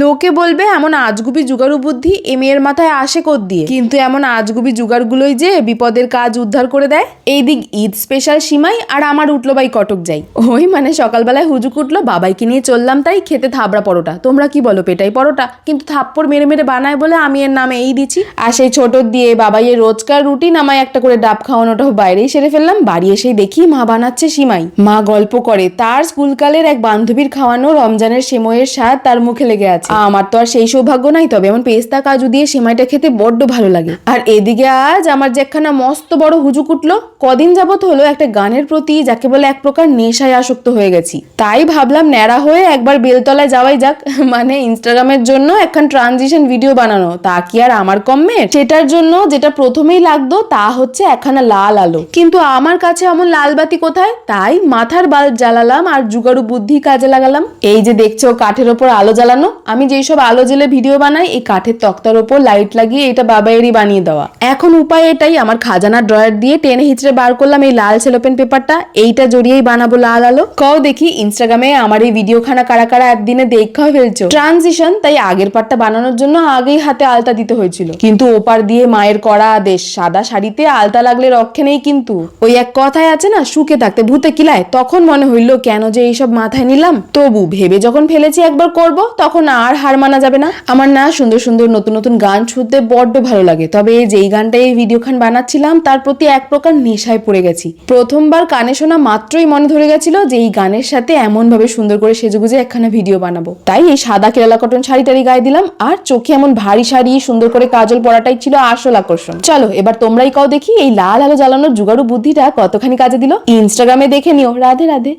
লোকে বলবে এমন আজগুবি জুগাড়ু বুদ্ধি এ মেয়ের মাথায় আসে কোত দিয়ে, কিন্তু এমন আজগুবি জুগাড়গুলোই যে বিপদের কাজ উদ্ধার করে দেয়। এইদিক ঈদ স্পেশাল সিমাই আর আমার উঠলো বাই কটক যাই। ওই মানে সকালবেলায় হুজুক উঠলো, বাবাইকে নিয়ে চললাম তাই খেতে থাবড়া পরোটা। তোমরা কি বলো পেটাই পরোটা, কিন্তু থাপ্পড় মেরে মেরে বানায় বলে আমি এর নামে এই দিচ্ছি। আর সেই ছোট দিয়ে বাবাইয়ের রোজকার রুটিন আমায় একটা করে ডাব খাওয়ানোটাও বাইরেই সেরে ফেললাম। বাড়ি এসেই দেখি মা বানাচ্ছে সিমাই। মা গল্প করে তার স্কুলকালের এক বান্ধবীর খাওয়ানো রমজানের সেময়ের স্বাদ তার মুখে লেগে আছে। আমার তো আর সেই সৌভাগ্য নাই, তবে এমন পেস্তা কাজু দিয়ে সেমাইটা খেতে বড্ড ভালো লাগে। আর এদিকে আজ আমার যে একখানা মস্ত বড় হুজুক উঠলো। কদিন যাবত হলো একটা গানের প্রতি যাকে বলে এক প্রকার নেশায় আসক্ত হয়ে গেছি। তাই ভাবলাম ন্যাড়া হয়ে একবার বেলতলায় যাওয়াই যাক। মানে ইনস্টাগ্রামের জন্য একখান ট্রানজিশন ভিডিও বানানো, তা কি আর আমার কমে? সেটার জন্য যেটা প্রথমেই লাগতো তা হচ্ছে একখানা লাল আলো। কিন্তু আমার কাছে এমন লাল বাতি কোথায়? তাই মাথার বাল্ব জ্বালালাম আর জুগাড়ু বুদ্ধি কাজে লাগালাম। এই যে দেখছো কাঠের ওপর আলো জ্বালানো, আমি যেই সব আলো জেলে ভিডিও বানাই এই কাঠের তক্তার ওপর লাইট লাগিয়ে এটা বাবাইয়েরই বানিয়ে দেওয়া। এখন উপায় এটাই, আমার খাজানার ড্রয়ার দিয়ে টেনে হিচড়ে বার করলাম এই লাল সেলোপেন পেপারটা, এইটা জড়িয়েই বানাবো লাল আলো। কও দেখি ইনস্টাগ্রামে আমার এই ভিডিও খানা কারা কারা একদিনে দেখাও ফেলছো। ট্রানজিশন, তাই আগের পার্টটা বানানোর জন্য আগেই হাতে আলতা দিতে হয়েছিল, কিন্তু ওপার দিয়ে মায়ের করা আদেশ সাদা শাড়িতে আলতা লাগলে রক্ষে নেই। কিন্তু ওই এক কথায় আছে না, সুখে থাকতে ভূতে কিলায়। তখন মনে হইল কেন যে এইসব মাথায় নিলাম। তবু ভেবে যখন ফেলেছি একবার করব, তখন আর হার মানা যাবে না। আমার না সুন্দর সুন্দর নতুন নতুন গান শুনতে বড্ড ভালো লাগে, তবে যেই গানটা এই ভিডিও খান বানাচ্ছিলাম তার প্রতি এক প্রকার নেশায় পড়ে গেছি। প্রথমবার কানে শোনা মাত্রই মনে ধরে গেছিল যে এই গানের সাথে এমন ভাবে সুন্দর করে সেজেগুজে একখানা ভিডিও বানাবো। তাই এই সাদা কেরালা কটন শাড়িটারি গায়ে দিলাম, আর চোখে এমন ভারী শাড়ি সুন্দর করে কাজল পরাটাই ছিল আসল আকর্ষণ। চলো এবার তোমরাই কও দেখি এই লাল আলো জ্বালানোর জুগাড়ু বুদ্ধিটা কতখানি কাজে দিল। ইনস্টাগ্রামে দেখে নিও। রাধে রাধে।